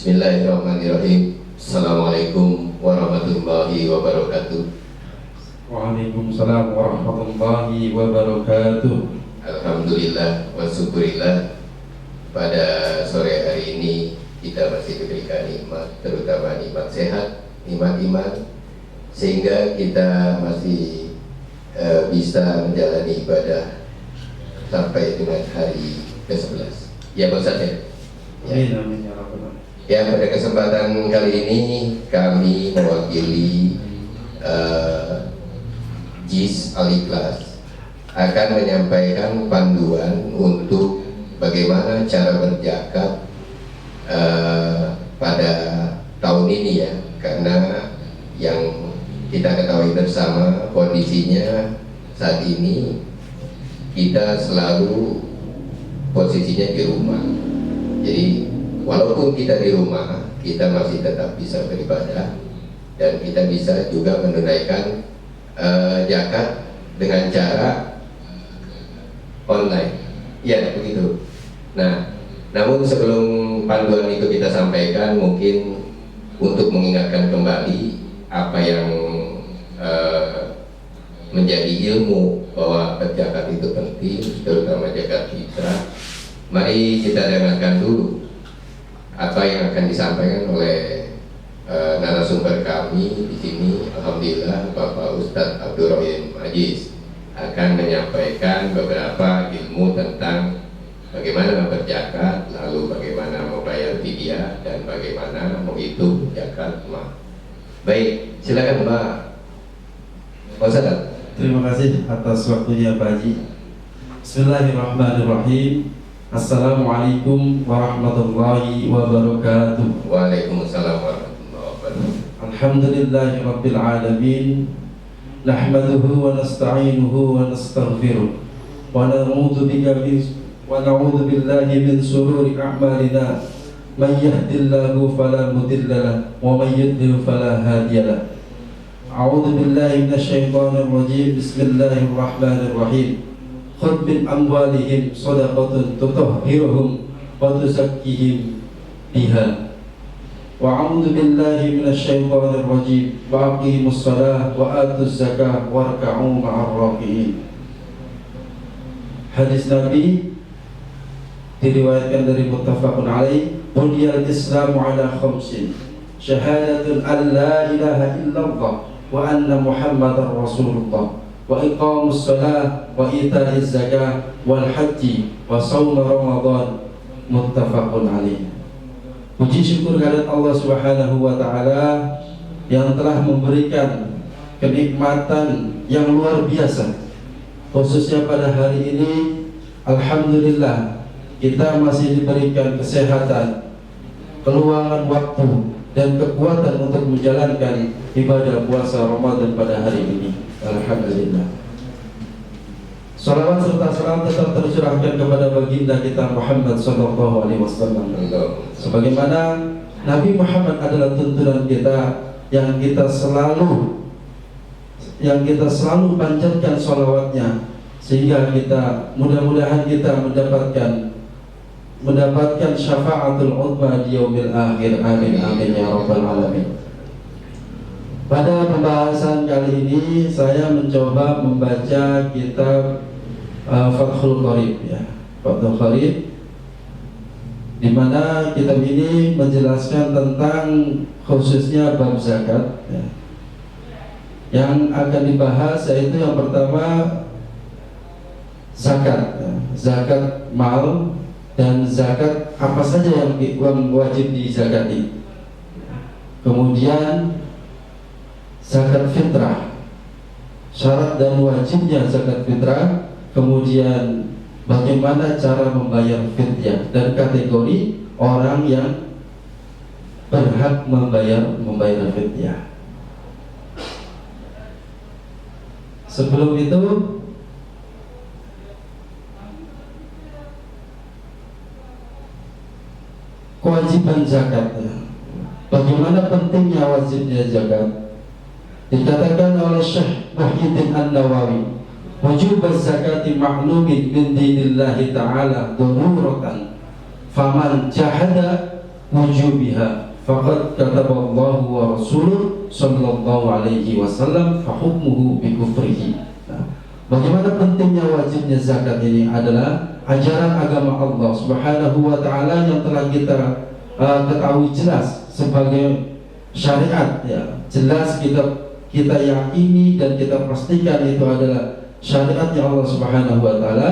Bismillahirrahmanirrahim. Assalamualaikum warahmatullahi wabarakatuh. Waalaikumsalam warahmatullahi wabarakatuh. Alhamdulillah wa syukurillah, pada sore hari ini kita masih diberikan nikmat, terutama nikmat sehat, nikmat iman, sehingga kita masih bisa menjalani ibadah sampai dengan hari ke-11. Ya Pak Ustaz ya? Amin amin ya rabbal alamin. Ya, pada kesempatan kali ini kami mewakili JIS Al-Ikhlas akan menyampaikan panduan untuk bagaimana cara berzakat pada tahun ini ya, karena yang kita ketahui bersama kondisinya saat ini kita selalu posisinya di rumah. Jadi walaupun kita di rumah, kita masih tetap bisa beribadah dan kita bisa juga menunaikan zakat dengan cara online. Ya, begitu. Nah, namun sebelum panduan itu kita sampaikan, mungkin untuk mengingatkan kembali apa yang menjadi ilmu bahwa zakat itu penting, terutama zakat fitrah. Mari kita dengarkan dulu apa yang akan disampaikan oleh narasumber kami di sini. Alhamdulillah, Bapak Ustadz Abdurrahim Aziz akan menyampaikan beberapa ilmu tentang bagaimana berzakat, lalu bagaimana membayar fidyah, dan bagaimana menghitung zakat mal. Baik, silakan Pak Ustadz. Terima kasih atas waktunya Pak Haji. Bismillahirrahmanirrahim. Assalamualaikum warahmatullahi wabarakatuh. Waalaikumsalam warahmatullahi wabarakatuh. Alhamdulillahi rabbil alamin. Nahmaduhu wa nasta'inuhu wa nastaghfiruh. Wa na'udzu billahi min sururi a'malina. Man yahdihillahu fala mudilla lahu wa man yudlil fala hadiya lahu. A'udzu billahi minasyaitonir rajim. Bismillahirrahmanirrahim. Khudh min amwalihim shadaqatan tutahhiruhum wa tuzakkihim biha. Wa a'udzu billahi minasyaitonir rajim. Wa aqimus shalah wa atuz zakah warka'u ma'ar raki'in. Hadis Nabi diriwayatkan dari muttafaqun alaih. Buniyal Islamu ala khamsin. Syahadatun an la ilaha illallah wa anna Muhammadar Rasulullah, wa iqamus salat, wa ita'iz zakah, wal haji, wa shaum Ramadan. Muttafaqun alaih. Puji syukur kehadirat Allah Subhanahu wa taala yang telah memberikan kenikmatan yang luar biasa, khususnya pada hari ini. Alhamdulillah, kita masih diberikan kesehatan, keluangan waktu, dan kekuatan untuk menjalankan ibadah puasa Ramadan pada hari ini. Alhamdulillah. Salawat serta salam tetap tercurahkan kepada baginda kita Muhammad sallallahu alaihi wasallam. Sebagaimana Nabi Muhammad adalah tuntunan kita yang kita selalu panjatkan salawatnya, sehingga kita mudah-mudahan kita mendapatkan syafaatul uzma di yaumil akhir. Amin amin ya rabbal alamin. Pada pembahasan kali ini saya mencoba membaca kitab Fathul Qarib ya. Fathul Qarib, di mana kitab ini menjelaskan tentang khususnya bab zakat ya. Yang akan dibahas yaitu yang pertama zakat ya. Zakat mal dan zakat apa saja yang wajib dizakati. Kemudian zakat fitrah, syarat dan wajibnya zakat fitrah. Kemudian bagaimana cara membayar fidyah dan kategori orang yang berhak membayar fidyah. Sebelum itu, kewajiban zakat. Bagaimana pentingnya wajibnya zakat? Dikatakan oleh Syekh Muhyiddin An-Nawawi, wujub az-zakati ma'lumin min dinillahi ta'ala daruratan, faman jahada wujubiha faqad kataballahu wa rasuluh sallallahu alaihi wasallam fa hukmuhu bi kufrihi. Nah, bagaimana pentingnya wajibnya zakat ini adalah ajaran agama Allah Subhanahu wa taala yang telah kita ketahui jelas sebagai syariat, ya. Jelas kita yakini dan kita pastikan itu adalah syariatnya Allah Subhanahu wa taala.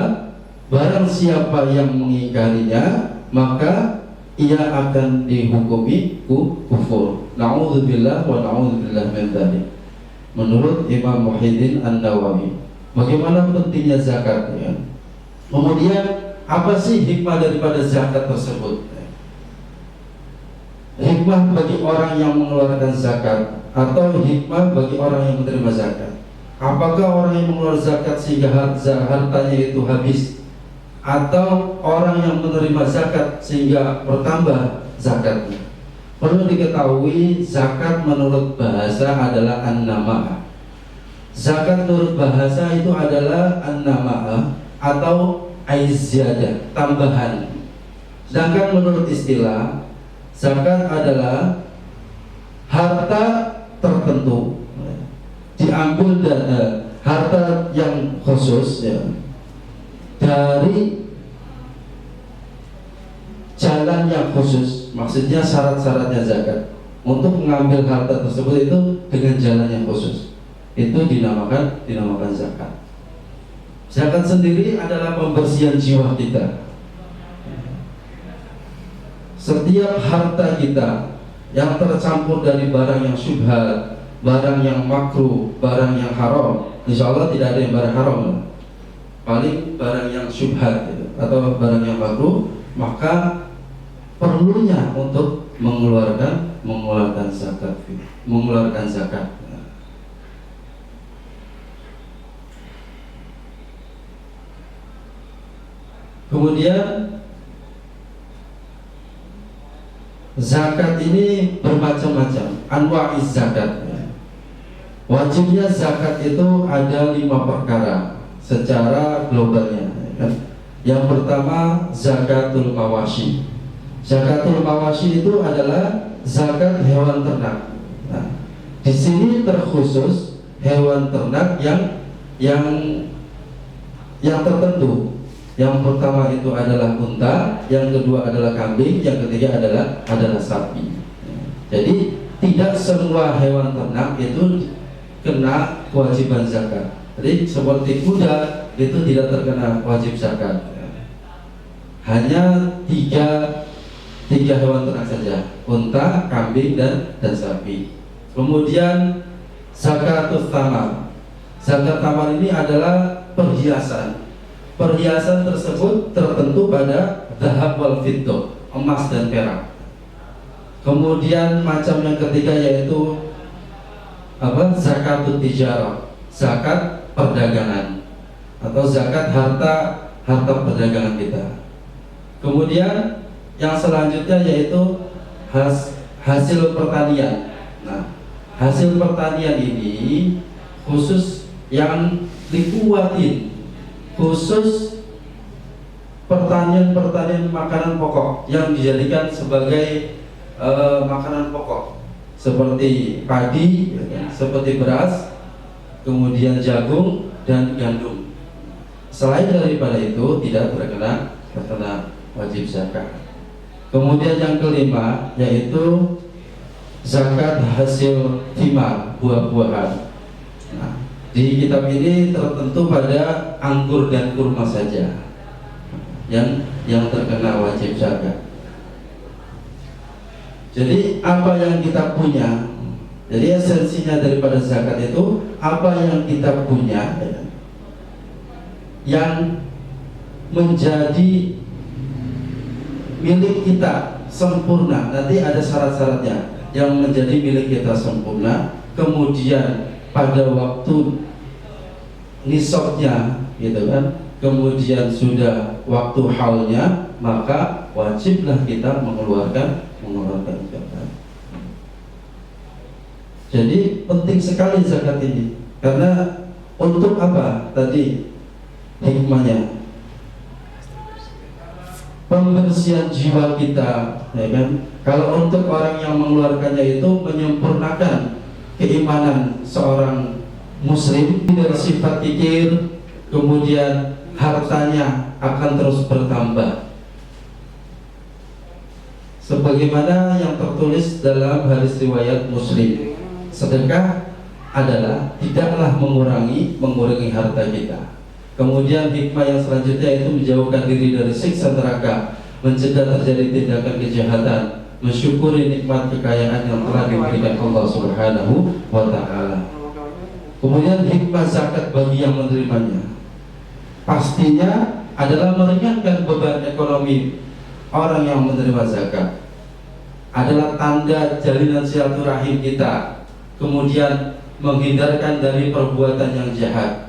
Barang siapa yang mengingkarinya, maka ia akan dihukumi kufur. Na'udzubillah wa na'udzubillah min dzalik. Menurut Imam Muhyiddin An-Nawawi. Bagaimana pentingnya zakat, ya? Kemudian apa sih hikmah daripada zakat tersebut? Hikmah bagi orang yang mengeluarkan zakat atau hikmah bagi orang yang menerima zakat. Apakah orang yang mengeluarkan zakat sehingga hartanya itu habis, atau orang yang menerima zakat sehingga bertambah zakatnya? Perlu diketahui, zakat menurut bahasa adalah an-nama'ah. Zakat menurut bahasa itu adalah an-nama'ah atau aiziyadah, tambahan. Sedangkan menurut istilah, zakat adalah harta tertentu, diambil dari harta yang khusus, ya, dari jalan yang khusus. Maksudnya syarat-syaratnya zakat untuk mengambil harta tersebut itu dengan jalan yang khusus, itu dinamakan zakat. Zakat sendiri adalah pembersihan jiwa kita. Setiap harta kita yang tercampur dari barang yang syubhat, barang yang makruh, barang yang haram, insya Allah tidak ada yang barang haram, paling barang yang syubhat gitu, atau barang yang makruh, maka perlunya untuk mengeluarkan zakat. Kemudian zakat ini bermacam-macam, anwa'iz zakat. Wajibnya zakat itu ada 5 perkara secara globalnya, kan? Yang pertama zakatul mawashi. Zakatul mawashi itu adalah zakat hewan ternak. Nah, di sini terkhusus hewan ternak yang tertentu. Yang pertama itu adalah unta, yang kedua adalah kambing, yang ketiga adalah sapi. Jadi tidak semua hewan ternak itu kena kewajiban zakat. Jadi seperti kuda itu tidak terkena wajib zakat. Hanya tiga hewan ternak saja, unta, kambing, dan sapi. Kemudian zakatul thamar. Zakat thamar ini adalah perhiasan. Perhiasan tersebut tertentu pada dhahab wal fiddah, emas dan perak. Kemudian macam yang ketiga yaitu zakatut tijarah, zakat perdagangan atau zakat harta perdagangan kita. Kemudian yang selanjutnya yaitu hasil pertanian. Nah, hasil pertanian ini khusus yang dikuatin, khusus pertanian makanan pokok yang dijadikan sebagai makanan pokok seperti padi, seperti beras, kemudian jagung dan gandum. Selain daripada itu tidak terkena wajib zakat. Kemudian yang kelima yaitu zakat hasil thimar, buah-buahan. Nah, di kitab ini tertentu pada anggur dan kurma saja yang terkena wajib zakat. Jadi apa yang kita punya, jadi esensinya daripada zakat itu apa yang kita punya, yang menjadi milik kita sempurna. Nanti ada syarat-syaratnya yang menjadi milik kita sempurna. Kemudian pada waktu nisabnya, gitu kan, kemudian sudah waktu haulnya, maka wajiblah kita mengeluarkan zakat. Jadi penting sekali zakat ini, karena untuk apa tadi hikmahnya? pembersihan jiwa kita, ya kan? Kalau untuk orang yang mengeluarkannya itu menyempurnakan keimanan seorang muslim dari sifat kikir, kemudian hartanya akan terus bertambah. Sebagaimana yang tertulis dalam hadis riwayat Muslim, sedekah adalah tidaklah mengurangi harta kita. Kemudian hikmah yang selanjutnya itu menjauhkan diri dari siksa neraka, mencegah terjadi tindakan kejahatan, mensyukuri nikmat kekayaan yang telah diberikan Allah Subhanahu wa Ta'ala. Kemudian hikmah zakat bagi yang menerimanya, pastinya adalah meringankan beban ekonomi orang yang menerima zakat, adalah tanda jalinan silaturahim kita, kemudian menghindarkan dari perbuatan yang jahat,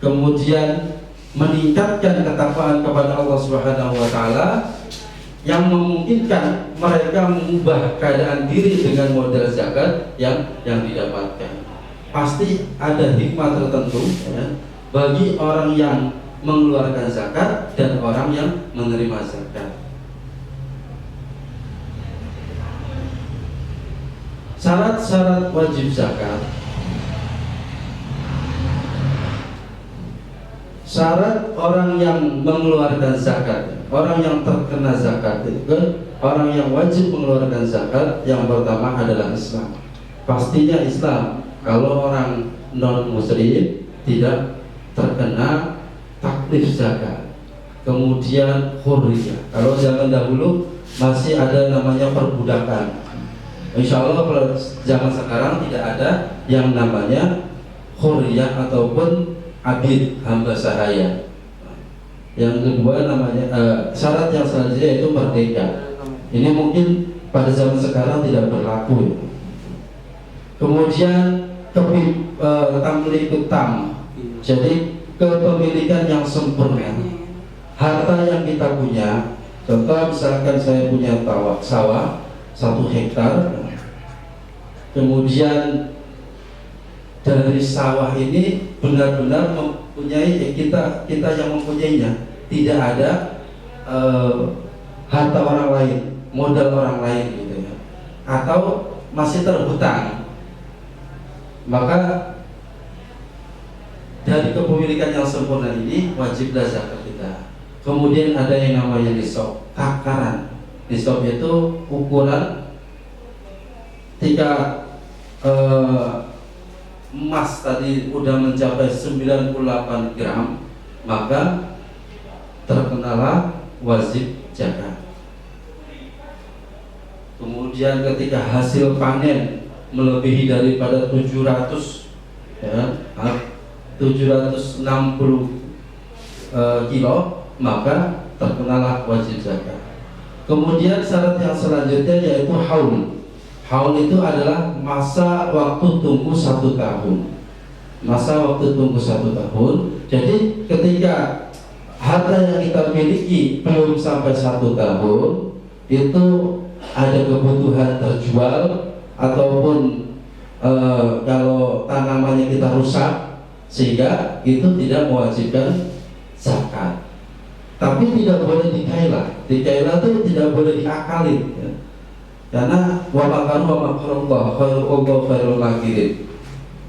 kemudian meningkatkan ketakwaan kepada Allah Subhanahu wa Ta'ala yang memungkinkan mereka mengubah keadaan diri dengan modal zakat yang didapatkan. Pasti ada hikmah tertentu, ya, bagi orang yang mengeluarkan zakat dan orang yang menerima zakat. Syarat-syarat wajib zakat. Syarat orang yang mengeluarkan zakat, orang yang terkena zakat itu kan, orang yang wajib mengeluarkan zakat, yang pertama adalah Islam. Pastinya Islam. Kalau orang non muslim tidak terkena taklif zakat. Kemudian hurriyah. Kalau zaman dahulu masih ada namanya perbudakan. Insya Allah kalau zaman sekarang tidak ada yang namanya hurriyah ataupun abid, hamba sahaya. Yang kedua namanya syarat yang selanjutnya itu merdeka. Ini mungkin pada zaman sekarang tidak berlaku. Kemudian tamliku tam, jadi kepemilikan yang sempurna. Harta yang kita punya, contoh misalkan saya punya sawah 1 hektar, kemudian dari sawah ini benar-benar mempunyai kita yang mempunyainya, tidak ada harta orang lain, modal orang lain gitu ya, atau masih terhutang, maka dari kepemilikan yang sempurna ini wajiblah zakat kita. Kemudian ada yang namanya nisab, takaran. Nisab itu ukuran ketika emas tadi udah mencapai 98 gram, maka terkenalah wajib zakat. Kemudian ketika hasil panen melebihi daripada 700 ya, 760 kilo, maka terkenalah wajib zakat. Kemudian syarat yang selanjutnya yaitu haul. Haul itu adalah masa waktu tunggu 1 tahun. Masa waktu tunggu 1 tahun. Jadi ketika harta yang kita miliki belum sampai 1 tahun, itu ada kebutuhan terjual ataupun kalau tanamannya kita rusak, sehingga itu tidak mewajibkan zakat. Tapi tidak boleh dikailah. Dikailah itu tidak boleh diakalin ya. Karena wa makarullah khairul makirin.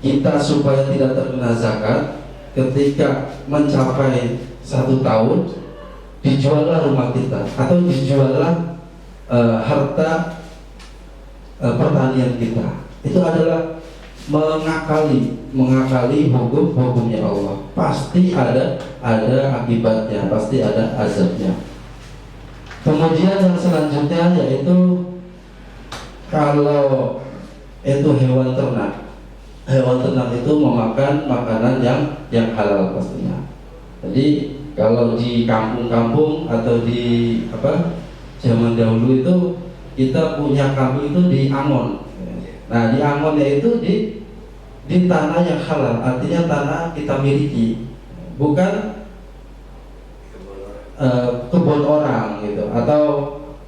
Kita supaya tidak terkena zakat, ketika mencapai 1 tahun, dijuallah rumah kita atau dijuallah harta pertanian kita. Itu adalah mengakali hukumnya Allah. Pasti ada akibatnya, pasti ada azabnya. Kemudian yang selanjutnya yaitu kalau itu hewan ternak itu memakan makanan yang halal pastinya. Jadi kalau di kampung-kampung atau di zaman dahulu itu kita punya kambing itu di angon. Nah di angonnya itu di tanah yang halal, artinya tanah kita miliki, bukan kebun orang gitu, atau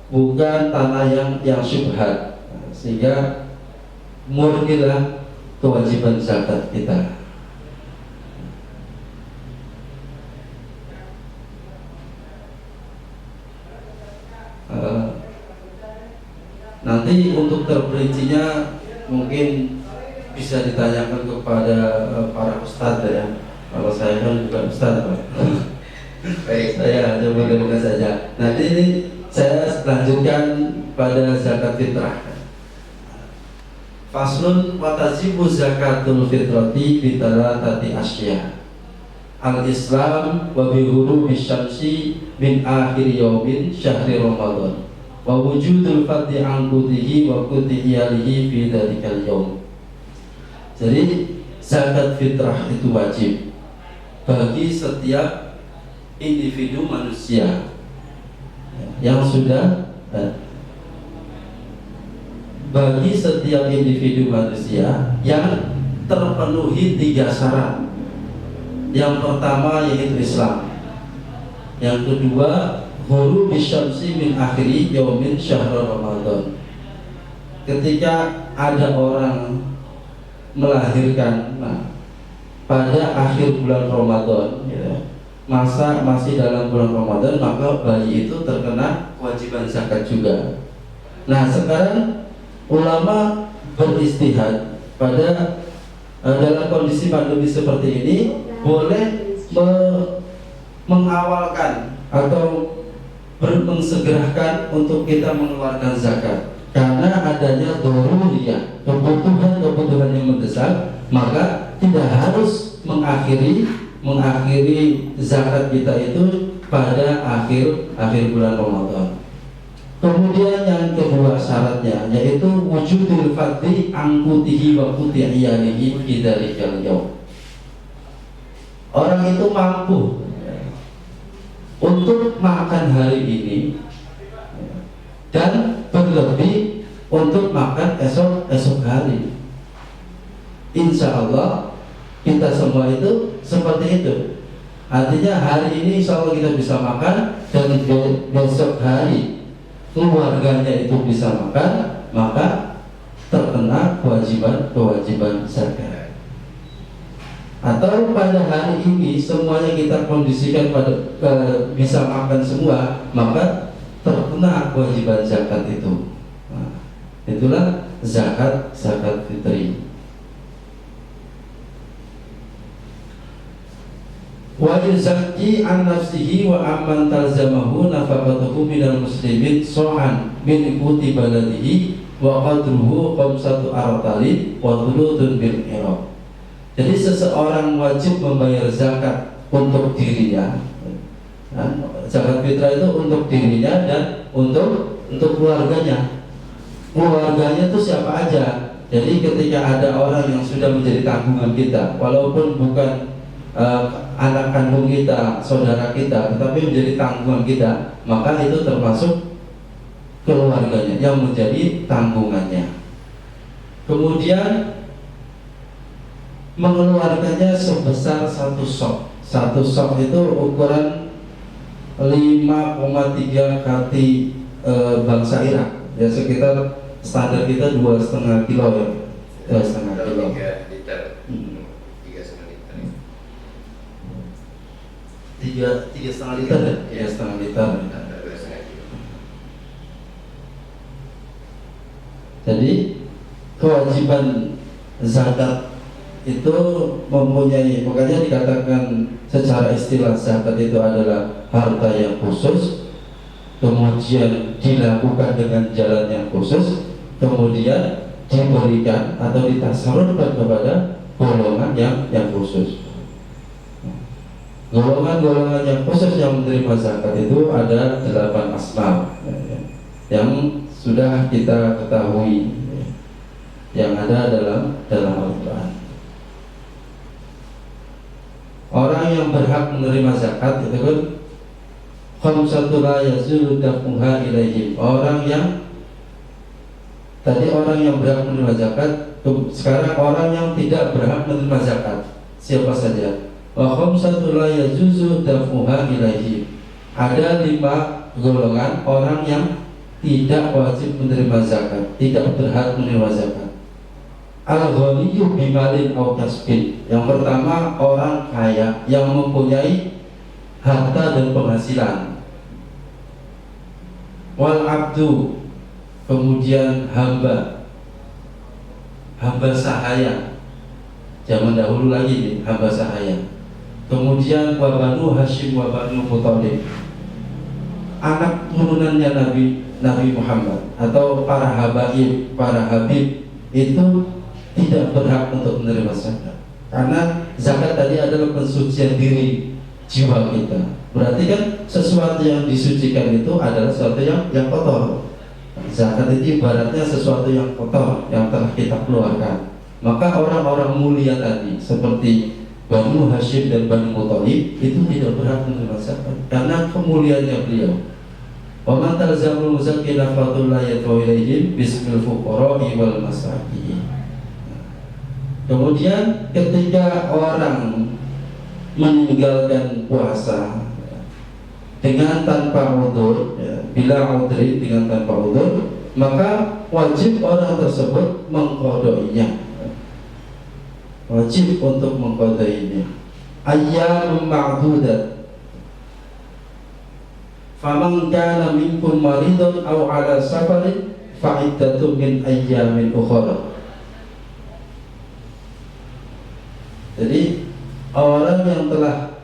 bukan tanah yang syubhat, sehingga murnilah kewajiban zakat kita. Nanti untuk terperincinya mungkin bisa ditanyakan kepada para ustadz ya. Kalau saya kan bukan ustadz, Pak. Baik. Saya hanya mendengarkan saja. Nanti ini saya lanjutkan pada zakat fitrah. Faslun wa tajibu zakatul fitrati bi thalathati asya. Al-Islam wa bi ghurubi syamsi min akhir yaumin syahri Ramadan. Wa wujudul fadli an qutihi wa quti iyalihi fi dzalikal yaum. Jadi zakat fitrah itu wajib bagi setiap individu manusia yang sudah bagi setiap individu manusia yang terpenuhi 3 syarat. Yang pertama yaitu Islam. Yang kedua, ghurubi syamsi min akhiri yaumin syahr Ramadan. Ketika ada orang melahirkan pada akhir bulan Ramadan, masih dalam bulan Ramadan, maka bayi itu terkena kewajiban zakat juga. Nah, sekarang ulama beristihad pada dalam kondisi pandemi seperti ini boleh mengawalkan atau mensegerakan untuk kita mengeluarkan zakat karena adanya daruriyah, kebutuhan yang mendesak, maka tidak harus mengakhiri zakat kita itu pada akhir bulan Ramadan. Kemudian yang kedua syaratnya yaitu wujudul fadli angkutihi wa quti iyalihi fi dzalikal yaum. Orang itu mampu untuk makan hari ini dan berlebih untuk makan esok hari. Insya Allah kita semua itu seperti itu. Artinya hari ini insya Allah kita bisa makan dan besok hari keluarganya itu bisa makan, maka terkena kewajiban zakat. Atau pada hari ini semuanya kita kondisikan bisa makan semua, maka terkena kewajiban zakat itu. Nah, itulah zakat fitri. Wa yuzakki an nafsihi wa amman talzamahu nafaqatuhu minal muslimin so'an min quti baladihi wa qadruhu khamsatu artalin wa thuluthun bil iraq. Jadi seseorang wajib membayar zakat untuk dirinya. Zakat fitrah itu untuk dirinya dan untuk keluarganya. Keluarganya itu siapa aja. Jadi ketika ada orang yang sudah menjadi tanggungan kita, walaupun bukan anak kandung kita, saudara kita, tetapi menjadi tanggungan kita, maka itu termasuk keluarganya yang menjadi tanggungannya. Kemudian mengeluarkannya sebesar 1 sok. 1 sok itu ukuran 5,3 kati bangsa Irak, ya sekitar standar kita 2,5 kilo ya, 2,5 kilo. 3 liter. 3,5 liter ya? 3,5 liter. Jadi kewajiban zakat itu mempunyai, makanya dikatakan secara istilah zakat itu adalah harta yang khusus, kemudian dilakukan dengan jalan yang khusus, kemudian diberikan atau ditasarrufkan kepada golongan yang khusus. Golongan-golongan yang khusus yang menerima zakat itu ada 8 asnaf yang sudah kita ketahui, yang ada dalam Al-Quran. Orang yang berhak menerima zakat itu kan khamsatu la yazulu dafuha ilaihim. Orang yang berhak menerima zakat, sekarang orang yang tidak berhak menerima zakat siapa saja? Wa khamsatu la yajuzu dafuha ilaihim. Ada 5 golongan orang yang tidak wajib menerima zakat, tidak berhak menerima zakat. Al-ghaniyyu bimalin aw kasbin. Yang pertama orang kaya yang mempunyai harta dan penghasilan. Wal abdu kemudian hamba sahaya, zaman dahulu lagi nih, hamba sahaya. Kemudian wa Banu Hashim wa Banu Muthalib, anak turunannya Nabi Muhammad atau para habib itu tidak berhak untuk menerima zakat. Karena zakat tadi adalah pensucian diri jiwa kita. Berarti kan sesuatu yang disucikan itu adalah sesuatu yang kotor. Zakat itu ibaratnya sesuatu yang kotor yang telah kita keluarkan. Maka orang-orang mulia tadi seperti Banu Hashim dan Banu Muthalib itu tidak berhak menerima zakat karena kemuliaannya beliau. Wa man talzamul muzakkina fatul la yatwa ilaihim bismil fuqara'i wal masakin. Kemudian ketika orang meninggalkan puasa dengan tanpa udzur, bila udhri dengan tanpa udzur, maka wajib orang tersebut mengqadainya. Wajib untuk mengqadainya. Ayyam ma'dudat. Faman kana minkum maridun aw ala safarin fa iddatun min ayyamin ukhra. Jadi orang yang telah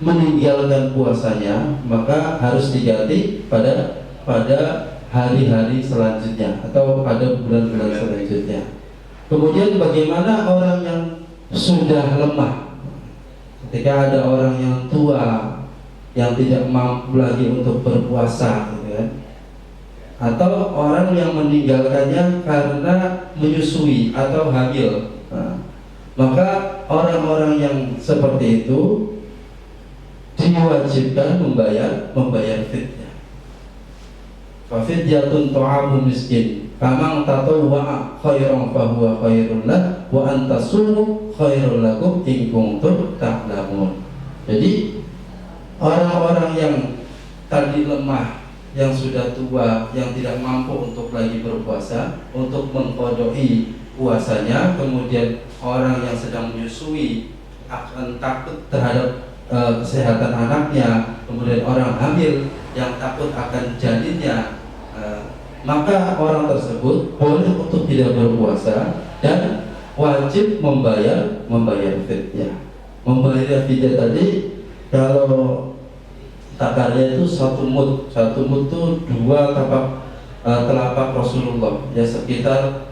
meninggalkan puasanya maka harus diganti pada hari-hari selanjutnya atau pada bulan-bulan selanjutnya. Kemudian bagaimana orang yang sudah lemah, ketika ada orang yang tua yang tidak mampu lagi untuk berpuasa, gitu kan? Atau orang yang meninggalkannya karena menyusui atau hamil. Maka orang-orang yang seperti itu diwajibkan membayar fidyah. Fa fidyatun ta'amu miskin, faman tatawwa'a khairan fa huwa khairul lah wa an tasumu khairul lakum in kuntum ta'lamun. Jadi orang-orang yang tadi lemah, yang sudah tua, yang tidak mampu untuk lagi berpuasa, untuk mengqadai puasanya, kemudian orang yang sedang menyusui akan takut terhadap kesehatan anaknya, kemudian orang hamil yang takut akan janinnya, maka orang tersebut boleh untuk tidak berpuasa dan wajib membayar fidyah. Membayar fidyah tadi kalau takarnya itu satu mud itu 2 telapak Rasulullah, ya sekitar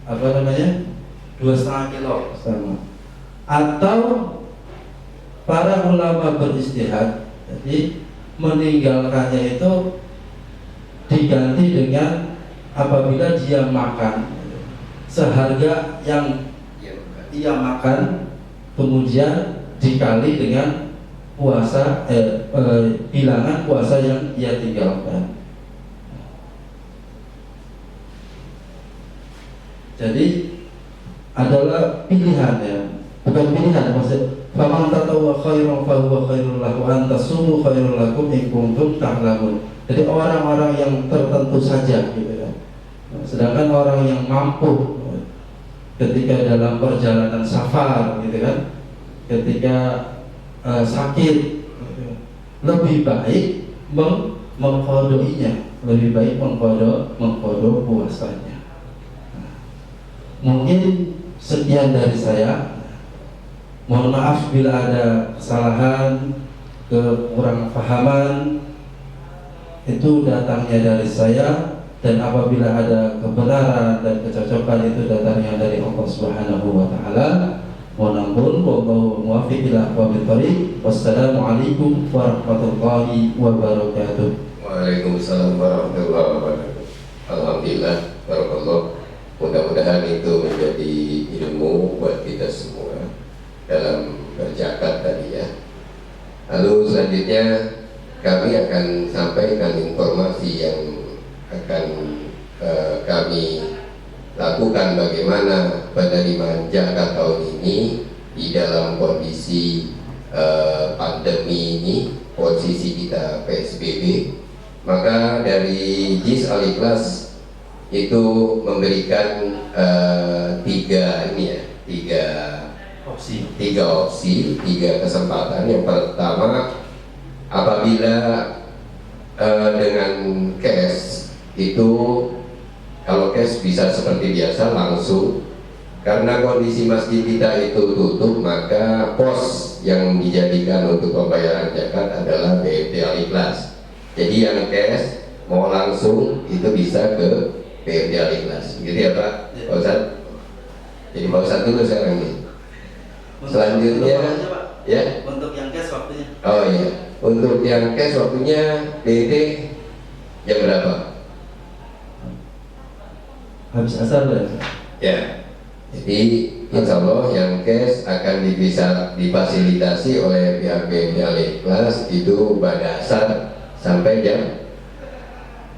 2,5 kilo sama. Atau para ulama beristihad, jadi meninggalkannya itu diganti dengan apabila dia makan seharga yang ia makan, kemudian dikali dengan puasa bilangan puasa yang ia tinggalkan. Jadi adalah pilihan, ya, bukan pilihan, maksud faman tatawwa khairan fa huwa khairul lahu an tasumu khairul lakum in kuntum ta'lamun. Jadi orang-orang yang tertentu saja, gitu ya. Sedangkan orang yang mampu ketika dalam perjalanan safar, gitu kan, ketika sakit, lebih baik mengqadainya, lebih baik mengqada puasanya. Mungkin sekian dari saya. Mohon maaf bila ada kesalahan, kekurangan pahaman, itu datangnya dari saya, dan apabila ada kebenaran dan kecocokan itu datangnya dari Allah Subhanahu wa taala. Mohon ampun, wallahu muwaffiq ila aqwamit thoriq. Wassalamualaikum warahmatullahi wabarakatuh. Waalaikumsalam warahmatullahi wabarakatuh. Alhamdulillah, barakallah. Mudah-mudahan itu menjadi ilmu buat kita semua dalam berzakat tadi, ya. Lalu selanjutnya kami akan sampaikan informasi yang akan kami lakukan bagaimana penerimaan zakat tahun ini di dalam kondisi pandemi ini, posisi kita PSBB. Maka dari JIS Al-Ikhlas itu memberikan tiga opsi, tiga kesempatan. Yang pertama, apabila dengan cash itu, kalau cash bisa seperti biasa langsung. Karena kondisi masjid kita itu tutup, maka pos yang dijadikan untuk pembayaran zakat adalah BMT Al-Ikhlas. Jadi yang cash mau langsung itu bisa ke BMT Al-Ikhlas. Gitu ya Pak Ustadz? Jadi Pak Ustadz dulu sekarang nih. Selanjutnya ya. Untuk yang cash waktunya. Oh iya. Untuk yang cash waktunya BMT jam berapa? Habis asar ya. Ya. Jadi insya Allah yang cash akan difasilitasi oleh pihak BMT Al-Ikhlas itu pada asar sampai jam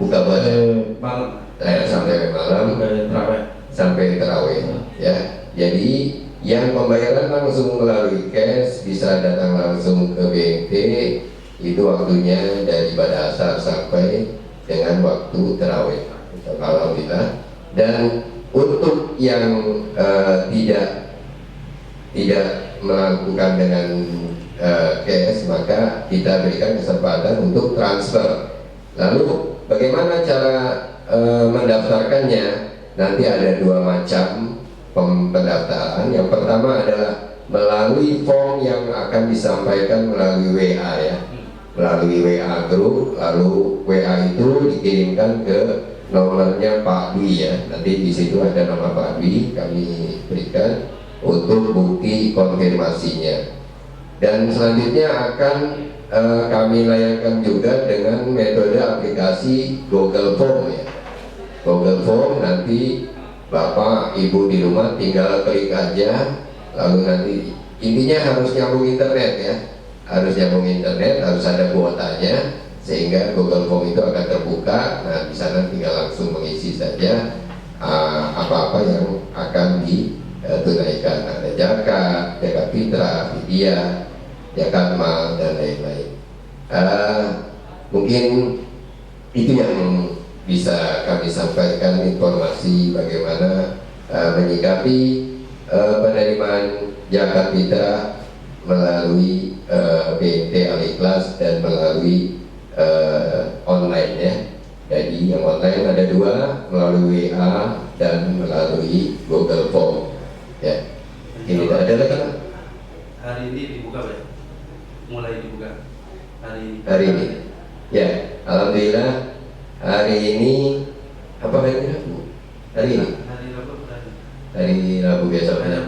buka puasa malam. Sampai malam sampai terawih ya. Jadi yang pembayaran langsung melalui cash bisa datang langsung ke BMT, itu waktunya dari pada asar sampai dengan waktu terawih. Alhamdulillah. Dan untuk yang tidak melakukan dengan cash, maka kita berikan kesempatan untuk transfer. Lalu bagaimana cara mendaftarkannya? Nanti ada dua macam pendaftaran. Yang pertama adalah melalui form yang akan disampaikan melalui WA ya, melalui WA group. Lalu WA itu dikirimkan ke nomornya Pak Dwi ya. Nanti di situ ada nama Pak Dwi, kami berikan untuk bukti konfirmasinya. Dan selanjutnya akan kami layangkan juga dengan metode aplikasi Google Form ya. Google Form nanti Bapak Ibu di rumah tinggal klik aja, lalu nanti intinya harus nyambung internet ya, harus nyambung internet, harus ada kuotanya, sehingga Google Form itu akan terbuka. Nah di sana tinggal langsung mengisi saja apa-apa yang akan ditunaikan, ada zakat, zakat fitrah, fidyah, zakat mal dan lain-lain. Mungkin itu yang bisa kami sampaikan informasi bagaimana menyikapi penerimaan zakat fitrah melalui BMT Al-Ikhlas dan melalui online ya. Jadi yang online ada dua, melalui WA dan melalui Google Form ya. Ini ada lagi. Hari ini dibuka ya? Mulai dibuka hari ini ya. Alhamdulillah hari ini apa hari Rabu? Hari ini hari Rabu besok ya.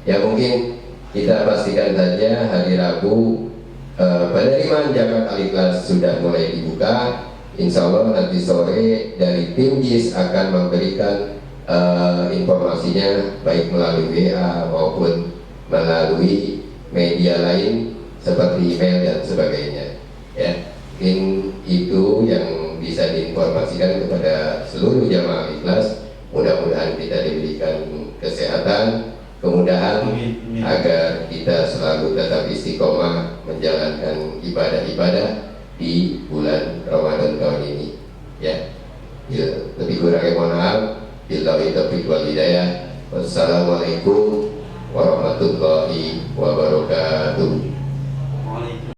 Ya mungkin kita pastikan saja hari Rabu penerimaan zakat Al-Ikhlas sudah mulai dibuka. Insya Allah nanti sore dari tim JIS akan memberikan informasinya baik melalui WA maupun melalui media lain seperti email dan sebagainya ya. Mungkin itu yang bisa diinformasikan kepada seluruh jamaah Ikhlas. Mudah-mudahan kita diberikan kesehatan, kemudahan agar kita selalu tetap istiqomah menjalankan ibadah-ibadah di bulan Ramadan tahun ini ya. Lebih kurangnya mohon maaf. Billahi taufiq wal hidayah. Wassalamualaikum warahmatullahi wabarakatuh.